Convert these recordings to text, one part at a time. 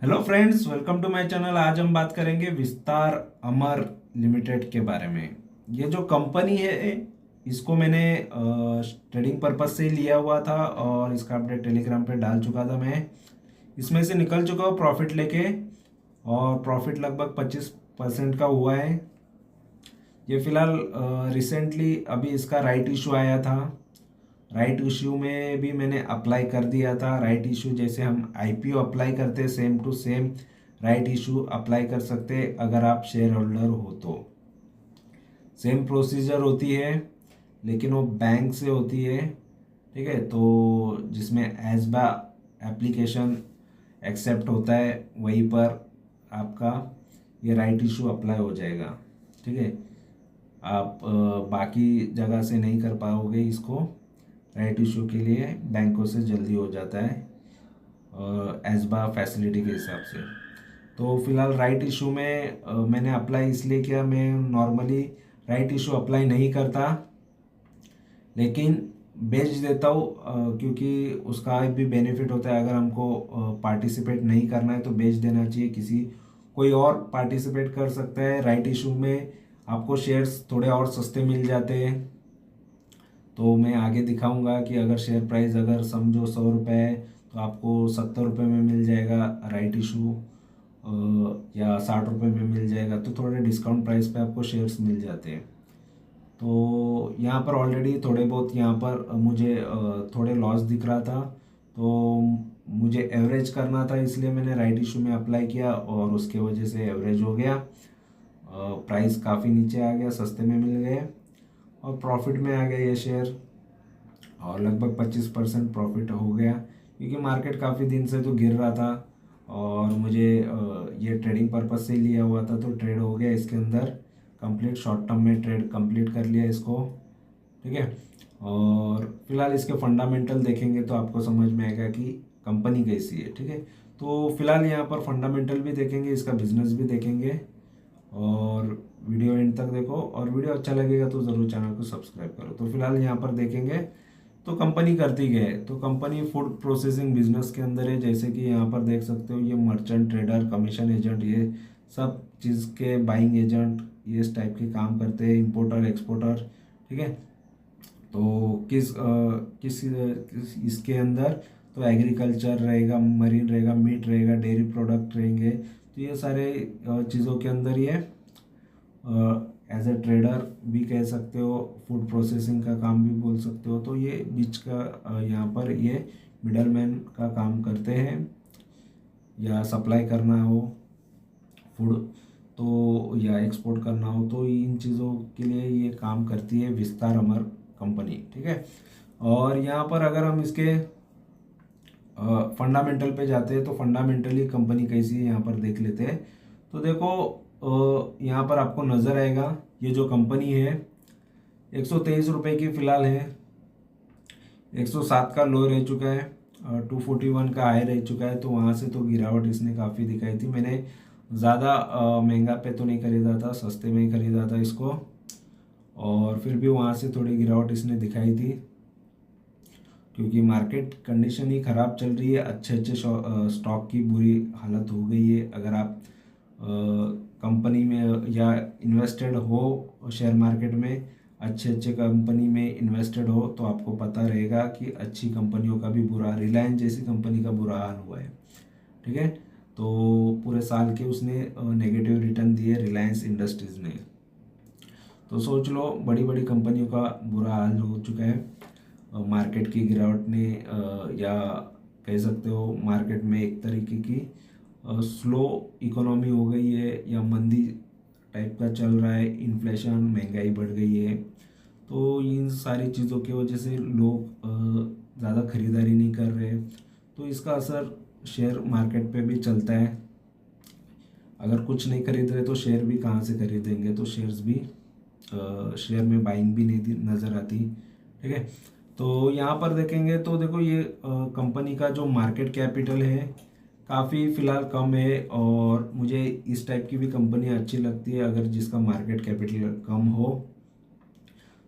Hello friends, welcome to my channel. आज हम बात करेंगे विस्तार अमर लिमिटेड के बारे में। ये जो कंपनी है इसको मैंने ट्रेडिंग पर्पज से ही लिया हुआ था और इसका अपडेट टेलीग्राम पे डाल चुका था। मैं इसमें से निकल चुका हूँ प्रॉफिट लेके, और प्रॉफिट लगभग 25% का हुआ है। ये फिलहाल रिसेंटली अभी इसका राइट इशू आया था। राइट इशू में भी मैंने अप्लाई कर दिया था। राइट इशू जैसे हम आईपीओ अप्लाई करते हैं, same to same right issue apply कर सकते हैं अगर आप शेयर होल्डर हो तो। सेम प्रोसीजर होती है, लेकिन वो बैंक से होती है। ठीक है, तो जिसमें एसबा एप्लीकेशन एक्सेप्ट होता है वहीं पर आपका ये राइट इशू अप्लाई हो जाएगा। ठीक है, आप बाकी जगह से नहीं कर पाओगे इसको। राइट इशू के लिए बैंकों से जल्दी हो जाता है एसबा फैसिलिटी के हिसाब से। तो फिलहाल राइट इशू में मैंने अप्लाई इसलिए किया। मैं नॉर्मली राइट इशू अप्लाई नहीं करता, लेकिन बेच देता हूँ क्योंकि उसका भी बेनिफिट होता है। अगर हमको पार्टिसिपेट नहीं करना है तो बेच देना चाहिए। कोई और पार्टिसिपेट कर सकता है। राइट इशू में आपको शेयर्स थोड़े और सस्ते मिल जाते हैं। तो मैं आगे दिखाऊंगा कि अगर शेयर प्राइस अगर समझो 100 रुपये है तो आपको 70 रुपये में मिल जाएगा राइट इशू, या 60 रुपये में मिल जाएगा। तो थोड़े डिस्काउंट प्राइस पे आपको शेयर्स मिल जाते हैं। तो यहाँ पर ऑलरेडी थोड़े बहुत यहाँ पर मुझे थोड़े लॉस दिख रहा था, तो मुझे एवरेज करना था, इसलिए मैंने राइट इशू में अप्लाई किया और उसके वजह से एवरेज हो गया। प्राइस काफ़ी नीचे आ गया, सस्ते में मिल गए और प्रॉफिट में आ गया ये शेयर, और लगभग 25% प्रॉफिट हो गया क्योंकि मार्केट काफ़ी दिन से तो गिर रहा था और मुझे ये ट्रेडिंग पर्पज से लिया हुआ था। तो ट्रेड हो गया इसके अंदर कंप्लीट, शॉर्ट टर्म में ट्रेड कंप्लीट कर लिया इसको। ठीक है, और फिलहाल इसके फंडामेंटल देखेंगे तो आपको समझ में आएगा कि कंपनी कैसी है। ठीक है, तो फिलहाल यहाँ पर फंडामेंटल भी देखेंगे, इसका बिजनेस भी देखेंगे, और वीडियो एंड तक देखो। और वीडियो अच्छा लगेगा तो ज़रूर चैनल को सब्सक्राइब करो। तो फिलहाल यहाँ पर देखेंगे तो कंपनी करती क्या है। तो कंपनी फूड प्रोसेसिंग बिजनेस के अंदर है। जैसे कि यहाँ पर देख सकते हो, ये मर्चेंट, ट्रेडर, कमीशन एजेंट, ये सब चीज़ के बाइंग एजेंट, ये इस टाइप के काम करते हैं। Importer, exporter. ठीक है, तो किस इसके अंदर तो एग्रीकल्चर रहेगा, मरीन रहेगा, मीट रहेगा, डेयरी प्रोडक्ट रहेंगे। तो ये सारे चीज़ों के अंदर ये एज ए ट्रेडर भी कह सकते हो, फूड प्रोसेसिंग का काम भी बोल सकते हो। तो ये बीच का यहाँ पर ये मिडलमैन का काम करते हैं, या सप्लाई करना हो फूड तो, या एक्सपोर्ट करना हो, तो इन चीज़ों के लिए ये काम करती है विस्तार अमर कंपनी। ठीक है, और यहाँ पर अगर हम इसके फंडामेंटल पे जाते हैं तो फंडामेंटली कंपनी कैसी है यहाँ पर देख लेते हैं। तो देखो, यहाँ पर आपको नज़र आएगा ये जो कंपनी है 123 रुपये की फ़िलहाल है। 107 का लो रह चुका है, 241 का हाई रह चुका है। तो वहाँ से तो गिरावट इसने काफ़ी दिखाई थी। मैंने ज़्यादा महंगा पे तो नहीं खरीदा था, सस्ते में ही खरीदा था इसको, और फिर भी वहाँ से थोड़ी गिरावट इसने दिखाई थी क्योंकि मार्केट कंडीशन ही ख़राब चल रही है। अच्छे अच्छे स्टॉक की बुरी हालत हो गई है। अगर आप कंपनी में या इन्वेस्टेड हो शेयर मार्केट में, अच्छे अच्छे कंपनी में इन्वेस्टेड हो, तो आपको पता रहेगा कि अच्छी कंपनियों का भी बुरा, रिलायंस जैसी कंपनी का बुरा हाल हुआ है। ठीक है, तो पूरे साल के उसने नेगेटिव रिटर्न दिए रिलायंस इंडस्ट्रीज़ ने। तो सोच लो, बड़ी बड़ी कंपनियों का बुरा हाल हो चुका है। मार्केट की गिरावट ने या कह सकते हो मार्केट में एक तरीके की स्लो इकोनॉमी हो गई है, या मंदी टाइप का चल रहा है। इन्फ्लेशन, महंगाई बढ़ गई है। तो इन सारी चीज़ों की वजह से लोग ज़्यादा खरीदारी नहीं कर रहे। तो इसका असर शेयर मार्केट पे भी चलता है। अगर कुछ नहीं खरीद रहे तो शेयर भी कहाँ से खरीदेंगे। तो शेयर्स भी शेयर में बाइंग भी नहीं नज़र आती। ठीक है, तो यहाँ पर देखेंगे तो देखो, ये कंपनी का जो मार्केट कैपिटल है काफ़ी फ़िलहाल कम है, और मुझे इस टाइप की भी कंपनी अच्छी लगती है अगर जिसका मार्केट कैपिटल कम हो।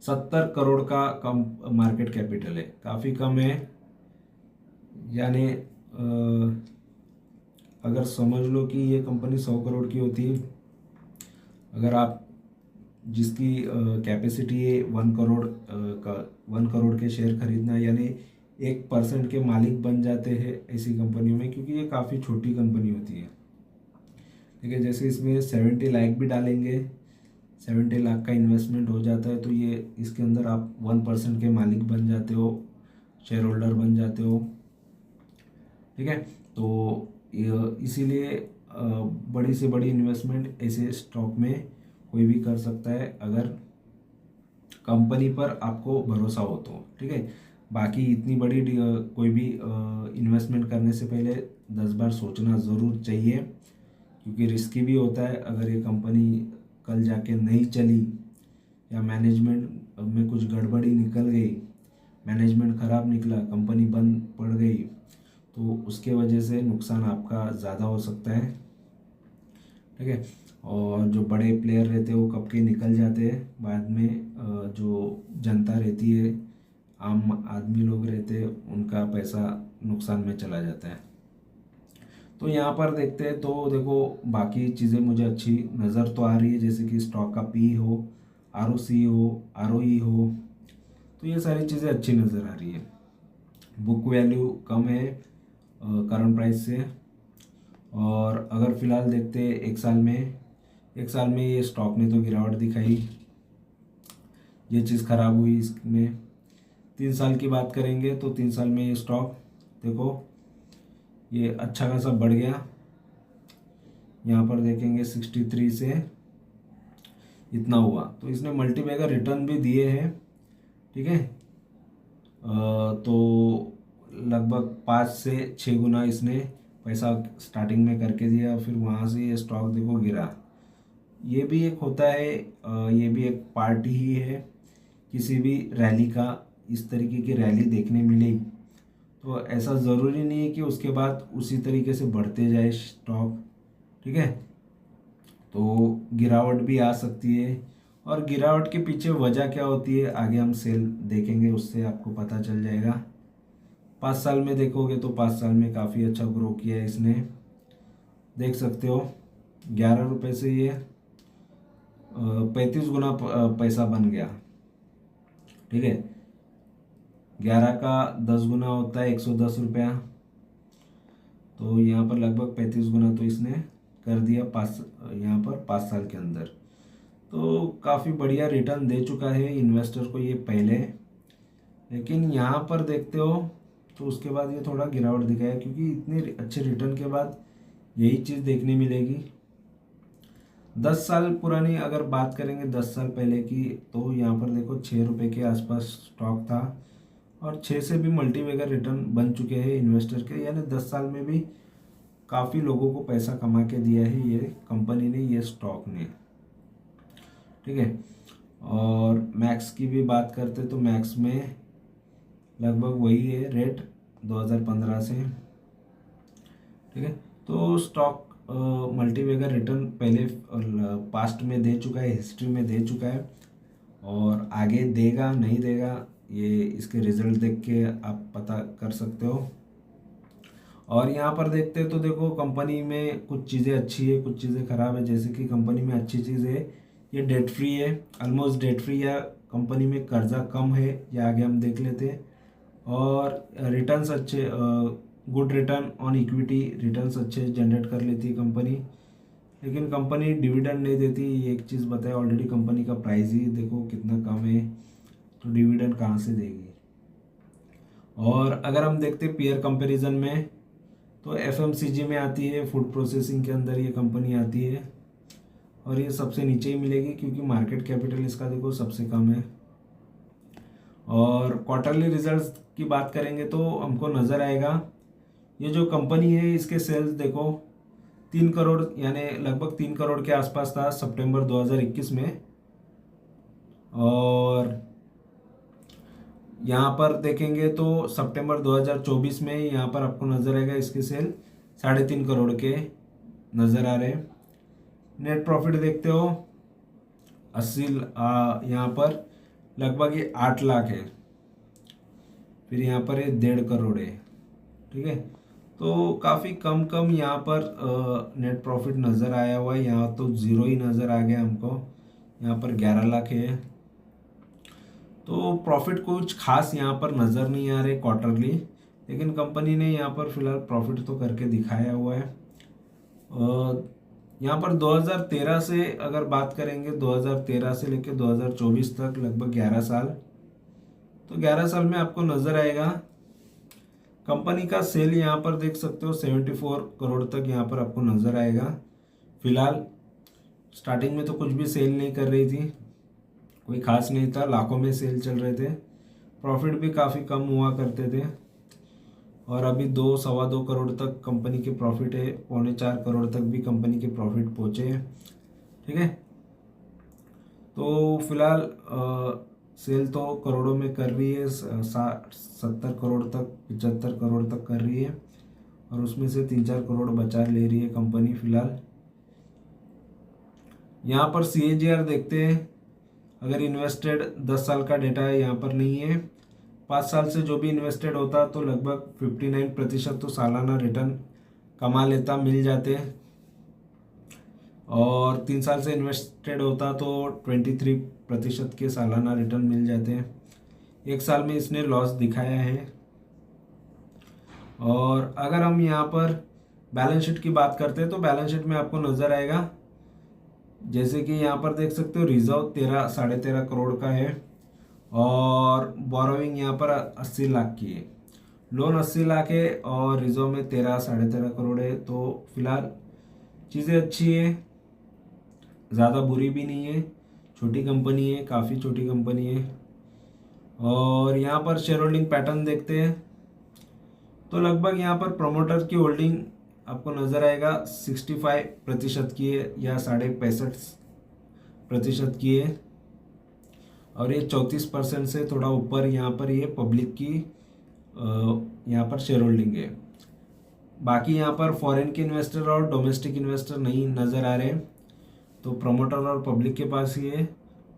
70 करोड़ का कम मार्केट कैपिटल है, काफ़ी कम है। यानी अगर समझ लो कि ये कंपनी 100 करोड़ की होती है, अगर आप जिसकी कैपेसिटी है 1 करोड़ का 1 करोड़ के शेयर खरीदना, यानी 1% के मालिक बन जाते हैं ऐसी कंपनियों में, क्योंकि ये काफ़ी छोटी कंपनी होती है। ठीक है, जैसे इसमें 70 लाख भी डालेंगे, 70 लाख का इन्वेस्टमेंट हो जाता है, तो ये इसके अंदर आप 1% के मालिक बन जाते हो, शेयर होल्डर बन जाते हो। ठीक है, तो इसीलिए बड़ी से बड़ी इन्वेस्टमेंट ऐसे स्टॉक में कोई भी कर सकता है, अगर कंपनी पर आपको भरोसा हो तो। ठीक है, बाकी इतनी बड़ी कोई भी इन्वेस्टमेंट करने से पहले 10 बार सोचना ज़रूर चाहिए, क्योंकि रिस्की भी होता है। अगर ये कंपनी कल जाके नहीं चली या मैनेजमेंट में कुछ गड़बड़ी निकल गई, मैनेजमेंट ख़राब निकला, कंपनी बंद पड़ गई, तो उसके वजह से नुकसान आपका ज़्यादा हो सकता है। ठीक है, और जो बड़े प्लेयर रहते हैं वो कब के निकल जाते हैं, बाद में जो जनता रहती है, आम आदमी लोग रहते हैं, उनका पैसा नुकसान में चला जाता है। तो यहाँ पर देखते हैं, तो देखो बाकी चीज़ें मुझे अच्छी नज़र तो आ रही है, जैसे कि स्टॉक का पी हो, आरओसी हो, आरओई हो, तो ये सारी चीज़ें अच्छी नज़र आ रही है। बुक वैल्यू कम है करंट प्राइस से। और अगर फ़िलहाल देखते हैं एक साल में ये स्टॉक ने तो गिरावट दिखाई, ये चीज़ ख़राब हुई इसमें। 3 साल की बात करेंगे तो 3 साल में ये स्टॉक देखो ये अच्छा खासा बढ़ गया। यहाँ पर देखेंगे 63 से इतना हुआ, तो इसने मल्टीबैगर रिटर्न भी दिए हैं। ठीक है, तो लगभग 5 से 6 गुना इसने पैसा स्टार्टिंग में करके दिया, फिर वहाँ से ये स्टॉक देखो गिरा। ये भी एक होता है, ये भी एक पार्ट ही है किसी भी रैली का। इस तरीके की रैली देखने मिलेगी तो ऐसा ज़रूरी नहीं है कि उसके बाद उसी तरीके से बढ़ते जाए स्टॉक। ठीक है, तो गिरावट भी आ सकती है, और गिरावट के पीछे वजह क्या होती है आगे हम सेल देखेंगे, उससे आपको पता चल जाएगा। 5 साल में देखोगे तो 5 साल में काफ़ी अच्छा ग्रो किया है इसने, देख सकते हो। 11 रुपये से ये 35 गुना पैसा बन गया। ठीक है, 11 का 10 गुना होता है 110 रुपया, तो यहाँ पर लगभग 35 गुना तो इसने कर दिया यहाँ पर 5 साल के अंदर। तो काफ़ी बढ़िया रिटर्न दे चुका है इन्वेस्टर को ये पहले। लेकिन यहाँ पर देखते हो तो उसके बाद ये थोड़ा गिरावट दिखाया, क्योंकि इतने अच्छे रिटर्न के बाद यही चीज़ देखने मिलेगी। 10 साल पुरानी अगर बात करेंगे, 10 साल पहले की, तो यहाँ पर देखो 6 रुपये के आसपास स्टॉक था, और 6 से भी मल्टीबैगर रिटर्न बन चुके हैं इन्वेस्टर के, यानी 10 साल में भी काफ़ी लोगों को पैसा कमा के दिया है ये कंपनी ने, ये स्टॉक ने। ठीक है, और मैक्स की भी बात करते तो मैक्स में लगभग वही है रेट 2015 से। ठीक है, तो स्टॉक मल्टीबैगर रिटर्न पहले पास्ट में दे चुका है, हिस्ट्री में दे चुका है, और आगे देगा नहीं देगा ये इसके रिजल्ट देख के आप पता कर सकते हो। और यहाँ पर देखते हैं तो देखो कंपनी में कुछ चीज़ें अच्छी है, कुछ चीज़ें ख़राब है। जैसे कि कंपनी में अच्छी चीज़ है, ये डेट फ्री है, ऑलमोस्ट डेट फ्री, या कंपनी में कर्जा कम है, या आगे हम देख लेते हैं। और रिटर्न्स अच्छे, good return on equity, returns अच्छे जनरेट कर लेती है कंपनी। लेकिन कंपनी डिविडेंड नहीं देती, ये एक चीज़ बताए ऑलरेडी। कंपनी का प्राइस ही देखो कितना कम है, तो डिविडेंड कहाँ से देगी। और अगर हम देखते पीयर कंपैरिजन में, तो एफएमसीजी में आती है, फूड प्रोसेसिंग के अंदर ये कंपनी आती है, और ये सबसे नीचे ही मिलेगी, क्योंकि मार्केट कैपिटल इसका देखो सबसे कम है। और क्वार्टरली रिजल्ट्स की बात करेंगे तो हमको नज़र आएगा, ये जो कंपनी है इसके सेल्स देखो 3 करोड़, यानी लगभग 3 करोड़ के आसपास था सितंबर 2021 में। और यहाँ पर देखेंगे तो सितंबर 2024 में यहाँ पर आपको नज़र आएगा इसके सेल 3.5 करोड़ के नज़र आ रहे हैं। नेट प्रॉफिट देखते हो 80, यहाँ पर लगभग ये 8 लाख है, फिर यहाँ पर ये 1.5 करोड़ है। ठीक है, तो काफ़ी कम कम यहाँ पर नेट प्रॉफिट नज़र आया हुआ है। यहाँ तो ज़ीरो ही नज़र आ गया हमको, यहाँ पर 11 लाख है। तो प्रॉफिट कुछ खास यहाँ पर नज़र नहीं आ रहे क्वार्टरली, लेकिन कंपनी ने यहाँ पर फिलहाल प्रॉफिट तो करके दिखाया हुआ है। यहाँ पर 2013 से अगर बात करेंगे, 2013 से लेकर 2024 तक लगभग 11 साल, तो 11 साल में आपको नज़र आएगा कंपनी का सेल यहाँ पर देख सकते हो 74 करोड़ तक यहाँ पर आपको नज़र आएगा। फिलहाल स्टार्टिंग में तो कुछ भी सेल नहीं कर रही थी, कोई खास नहीं था, लाखों में सेल चल रहे थे, प्रॉफिट भी काफ़ी कम हुआ करते थे। और अभी 2 सवा 2 करोड़ तक कंपनी के प्रॉफिट है, 3.25 करोड़ तक भी कंपनी के प्रॉफिट पहुँचे हैं। ठीक है, तो फिलहाल सेल तो करोड़ों में कर रही है, 70 करोड़ तक 75 करोड़ तक कर रही है, और उसमें से 3-4 करोड़ बचा ले रही है कंपनी फिलहाल। यहाँ पर CAGR देखते हैं, अगर इन्वेस्टेड 10 साल का डेटा है, यहाँ पर नहीं है। 5 साल से जो भी इन्वेस्टेड होता तो लगभग 59% तो सालाना रिटर्न कमा लेता, मिल जाते। और 3 साल से इन्वेस्टेड होता तो 23% के सालाना रिटर्न मिल जाते हैं। 1 साल में इसने लॉस दिखाया है। और अगर हम यहाँ पर बैलेंस शीट की बात करते हैं तो बैलेंस शीट में आपको नज़र आएगा, जैसे कि यहाँ पर देख सकते हो रिजर्व 13-13.5 करोड़ का है, और बोरोइंग यहाँ पर 80 लाख की है। लोन 80 लाख है और रिजर्व में 13-13.5 करोड़ है। तो फिलहाल चीज़ें अच्छी है, ज़्यादा बुरी भी नहीं है, छोटी कंपनी है, काफ़ी छोटी कंपनी है। और यहाँ पर शेयर होल्डिंग पैटर्न देखते हैं तो लगभग यहाँ पर प्रमोटर की होल्डिंग आपको नज़र आएगा 65% की है या 65.5% की है, और ये 34% से थोड़ा ऊपर यहाँ पर ये पब्लिक की यहाँ पर शेयर होल्डिंग है। बाकी यहाँ पर फॉरेन के इन्वेस्टर और डोमेस्टिक इन्वेस्टर नहीं नज़र आ रहे, तो प्रमोटर और पब्लिक के पास ही है,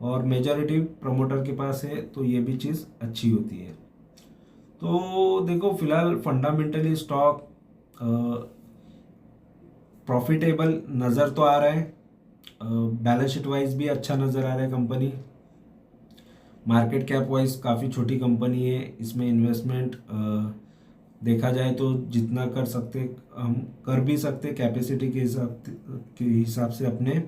और मेजॉरिटी प्रमोटर के पास है, तो ये भी चीज़ अच्छी होती है। तो देखो फिलहाल फंडामेंटली स्टॉक प्रॉफिटेबल नज़र तो आ रहा है, बैलेंस शीट वाइज भी अच्छा नज़र आ रहा है कंपनी, मार्केट कैप वाइज काफ़ी छोटी कंपनी है। इसमें इन्वेस्टमेंट देखा जाए तो जितना कर सकते हम कर भी सकते कैपेसिटी के हिसाब से अपने,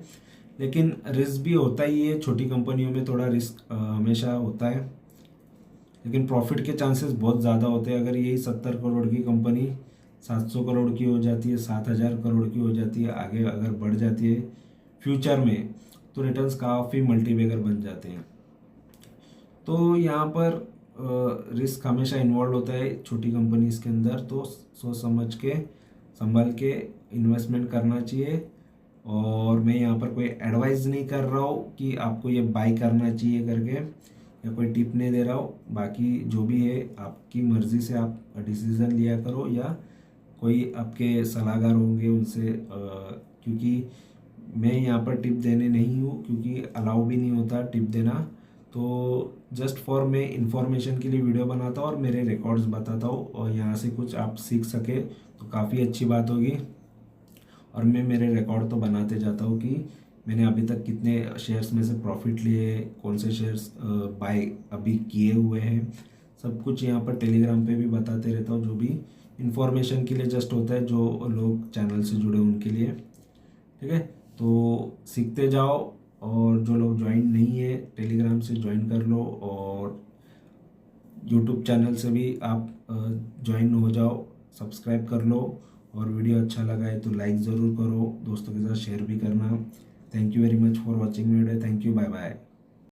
लेकिन रिस्क भी होता ही है, छोटी कंपनियों में थोड़ा रिस्क हमेशा होता है, लेकिन प्रॉफिट के चांसेस बहुत ज़्यादा होते हैं। अगर यही 70 करोड़ की कंपनी 700 करोड़ की हो जाती है, 7,000 करोड़ की हो जाती है, आगे अगर बढ़ जाती है फ्यूचर में, तो रिटर्न्स काफ़ी मल्टीबैगर बन जाते हैं। तो यहाँ पर रिस्क हमेशा इन्वॉल्व होता है छोटी कंपनीज के अंदर, तो सोच समझ के संभल के इन्वेस्टमेंट करना चाहिए। और मैं यहाँ पर कोई एडवाइस नहीं कर रहा हूँ कि आपको ये बाय करना चाहिए करके, या कोई टिप नहीं दे रहा हूँ। बाकी जो भी है आपकी मर्ज़ी से आप डिसीज़न लिया करो, या कोई आपके सलाहकार होंगे उनसे, क्योंकि मैं यहाँ पर टिप देने नहीं हूँ, क्योंकि अलाउ भी नहीं होता टिप देना। तो जस्ट फॉर मैं इंफॉर्मेशन के लिए वीडियो बनाता हूँ और मेरे रिकॉर्ड्स बताता हूँ, और यहाँ से कुछ आप सीख सके तो काफ़ी अच्छी बात होगी। और मैं मेरे रिकॉर्ड तो बनाते जाता हूँ कि मैंने अभी तक कितने शेयर्स में से प्रॉफिट लिए, कौन से शेयर्स बाय अभी किए हुए हैं, सब कुछ यहाँ पर टेलीग्राम पे भी बताते रहता हूँ, जो भी इंफॉर्मेशन के लिए जस्ट होता है, जो लोग चैनल से जुड़े उनके लिए। ठीक है, तो सीखते जाओ, और जो लोग ज्वाइन नहीं है टेलीग्राम से ज्वाइन कर लो, और यूट्यूब चैनल से भी आप ज्वाइन हो जाओ, सब्सक्राइब कर लो। और वीडियो अच्छा लगा है तो लाइक ज़रूर करो, दोस्तों के साथ शेयर भी करना। Thank you very much for watching video, thank you, bye bye.